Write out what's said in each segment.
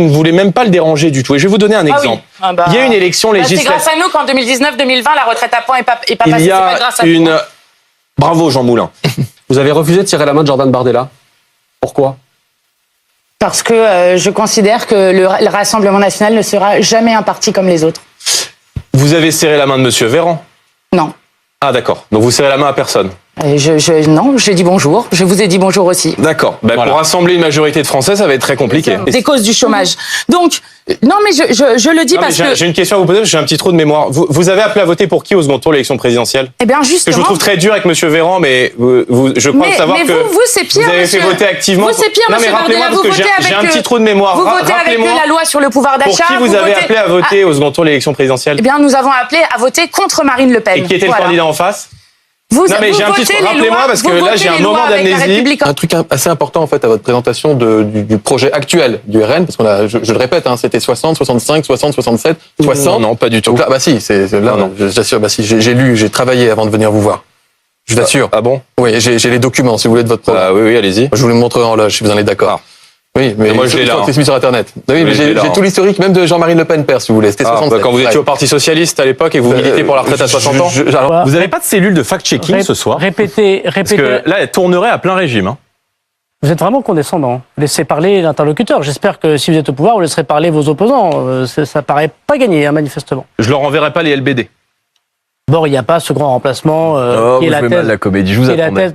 Vous ne voulez même pas le déranger du tout. Et je vais vous donner un exemple. Il y a une élection législative. C'est grâce à nous qu'en 2019-2020, la retraite à points n'est pas passée. Il y a une... Bravo Jean Moulin. Vous avez refusé de tirer la main de Jordan Bardella. Pourquoi ? Parce que je considère que le Rassemblement national ne sera jamais un parti comme les autres. Vous avez serré la main de Monsieur Véran ? Non. Ah d'accord. Donc vous serrez la main à personne ? Non, j'ai dit bonjour. Je vous ai dit bonjour aussi. D'accord. Voilà. Pour rassembler une majorité de Français, ça va être très compliqué. Des causes du chômage. Donc, non, mais je le dis parce que... J'ai une question à vous poser, parce que j'ai un petit trou de mémoire. Vous avez appelé à voter pour qui au second tour de l'élection présidentielle ? Eh bien, justement... Que je vous trouve très dur avec Monsieur Véran, mais je crois savoir que vous, c'est pire, vous avez fait voter activement. Vous, c'est pire, non, monsieur Bardella, vous votez avec... J'ai un petit trou de mémoire. Vous votez avec la loi sur le pouvoir d'achat. Pour qui vous avez appelé à voter au second tour de l'élection présidentielle ? Eh bien, nous avons appelé à voter contre Marine Le Pen. Et qui était le candidat en face ? Non, mais j'ai un petit trou. Rappelez-moi, parce que là, j'ai un moment d'amnésie. Un truc assez important, en fait, à votre présentation du projet actuel du RN, parce qu'on a, je le répète, c'était 60, 65, 60, 67, 60. Non, pas du tout. Donc là, bah si, là, non, j'assure, bah si, j'ai lu, j'ai travaillé avant de venir vous voir. Je vous assure. Ah bon ? Oui, j'ai les documents, si vous voulez, de votre projet. Ah oui, allez-y. Je vous les montrerai en loge, si vous en êtes d'accord. Oui, mais moi, je l'ai là. C'est mis sur Internet. Oui, mais j'ai tout l'historique, même de Jean-Marie Le Pen, père, si vous voulez. C'était 67. Quand vous étiez au Parti Socialiste à l'époque et que vous militez pour la retraite à 60 ans. Alors, vous n'avez pas de cellule de fact-checking ce soir ? Répétez. Parce que là, elle tournerait à plein régime. Hein. Vous êtes vraiment condescendant. Laissez parler l'interlocuteur. J'espère que si vous êtes au pouvoir, vous laisserez parler vos opposants. Ça paraît pas gagné, manifestement. Je leur enverrai pas les LBD. Bon, il n'y a pas ce grand remplacement qui est la thèse. Mal la comédie, je vous attendais.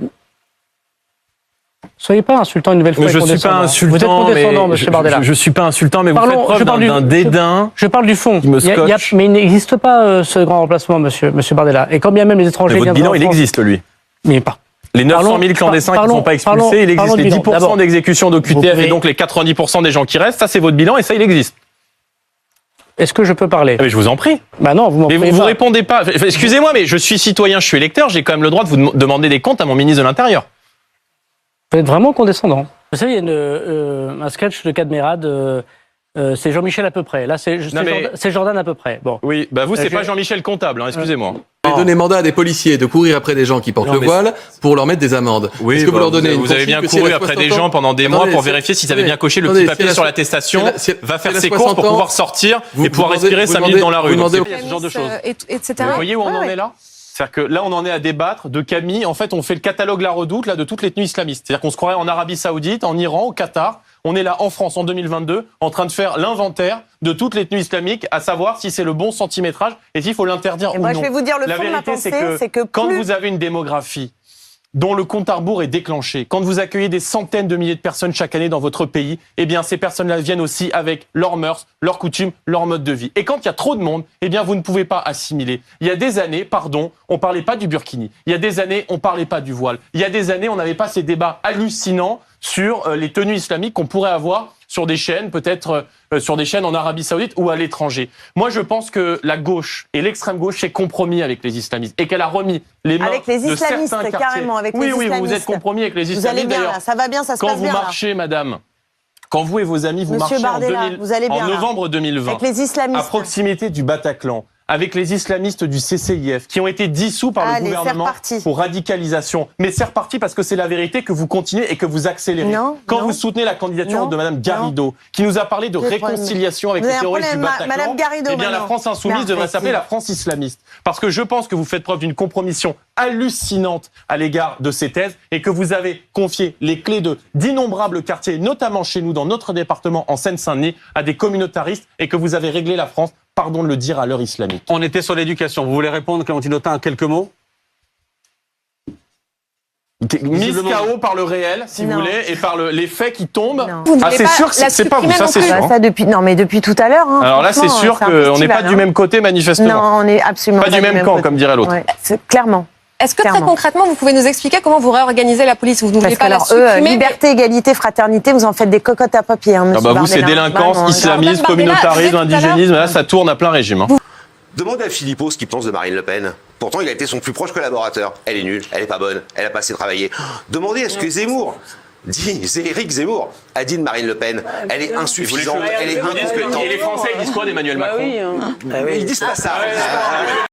Soyez pas insultant une nouvelle fois. Je suis pas insultant. Vous êtes condescendant, monsieur Bardella. Je suis pas insultant, mais vous faites preuve d'un dédain. Je parle du fond. Qui me scotche. Mais il n'existe pas ce grand remplacement, monsieur Bardella. Et quand bien même les étrangers viennent. Votre bilan, il existe, lui. Mais pas. Les 900 000 clandestins qui ne sont pas expulsés, il existe les 10% d'exécution d'OQTF et donc les 90% des gens qui restent. Ça, c'est votre bilan et ça, il existe. Est-ce que je peux parler ? Mais je vous en prie. Bah non, vous m'en prie. Mais vous répondez pas. Excusez-moi, mais je suis citoyen, je suis électeur, j'ai quand même le droit de vous demander des comptes à mon ministre de l'Intérieur. Vous êtes vraiment condescendant. Vous savez, il y a un sketch de Cadmerade, c'est Jean-Michel à peu près. Là, c'est Jordan à peu près. Bon. Oui, bah vous, c'est pas Jean-Michel Comptable, hein, excusez-moi. Vous avez donné mandat à des policiers de courir après des gens qui portent le voile pour leur mettre des amendes. Oui, est-ce que vous leur donnez vous avez bien couru après des gens pendant des mois pour vérifier s'ils avaient bien coché le petit papier sur l'attestation, va faire ses courses pour pouvoir sortir et pouvoir respirer 5 minutes dans la rue. Ce genre de choses. Etc. Vous voyez où on en est là ? C'est-à-dire que là, on en est à débattre de Camille. En fait, on fait le catalogue La Redoute là, de toutes les tenues islamistes. C'est-à-dire qu'on se croirait en Arabie Saoudite, en Iran, au Qatar. On est là, en France, en 2022, en train de faire l'inventaire de toutes les tenues islamiques, à savoir si c'est le bon centimétrage et s'il faut l'interdire ou non. Moi, je vais vous dire le fond de ma pensée, c'est que quand vous avez une démographie dont le compte à rebours est déclenché, quand vous accueillez des centaines de milliers de personnes chaque année dans votre pays, eh bien, ces personnes-là viennent aussi avec leurs mœurs, leurs coutumes, leur mode de vie. Et quand il y a trop de monde, eh bien, vous ne pouvez pas assimiler. Il y a des années, on parlait pas du burkini. Il y a des années, on parlait pas du voile. Il y a des années, on n'avait pas ces débats hallucinants sur les tenues islamiques qu'on pourrait avoir sur des chaînes, peut-être sur des chaînes en Arabie Saoudite ou à l'étranger. Moi, je pense que la gauche et l'extrême gauche s'est compromis avec les islamistes et qu'elle a remis les mains avec les de islamistes, certains quartiers. carrément, avec oui, les islamistes. Oui, vous êtes compromis avec les islamistes. Vous allez bien, d'ailleurs. là, ça va bien, ça se passe bien. Quand vous marchez, madame, quand vous et vos amis, vous Monsieur marchez Bardella, vous allez bien, en novembre 2020, avec les islamistes, à proximité du Bataclan, avec les islamistes du CCIF, qui ont été dissous par le gouvernement pour radicalisation. Mais c'est reparti parce que c'est la vérité que vous continuez et que vous accélérez. Quand vous soutenez la candidature de Mme Garrido, qui nous a parlé de réconciliation avec les terroristes du Bataclan, eh bien la France insoumise devrait s'appeler la France islamiste. Parce que je pense que vous faites preuve d'une compromission hallucinante à l'égard de ces thèses et que vous avez confié les clés d'innombrables quartiers, notamment chez nous, dans notre département, en Seine-Saint-Denis, à des communautaristes et que vous avez réglé la France, pardon de le dire, à l'heure islamique. On était sur l'éducation. Vous voulez répondre, Clémentine Autain, à quelques mots ? Mise KO par le réel, si vous voulez, et par les faits qui tombent. Ah, c'est sûr que c'est pas vous, ça c'est sûr. Ça depuis tout à l'heure. Alors là, c'est sûr qu'on n'est pas du même côté, manifestement. Non, on n'est absolument pas du même camp, comme dirait l'autre. Clairement. Est-ce que très concrètement, vous pouvez nous expliquer comment vous réorganisez la police ? Vous ne voulez pas la supprimer, liberté, égalité, fraternité, vous en faites des cocottes à papier. Hein, vous, c'est délinquance, islamisme, communautarisme, indigénisme, là, ça tourne à plein régime. Hein. Demandez à Philippot ce qu'il pense de Marine Le Pen. Pourtant, il a été son plus proche collaborateur. Elle est nulle, elle est pas bonne, elle a pas assez travaillé. Demandez à ce que Zemmour Éric Zemmour a dit de Marine Le Pen. Elle est insuffisante, elle est incompétente. Et les Français, ils disent quoi d'Emmanuel Macron ? Ils disent pas ça.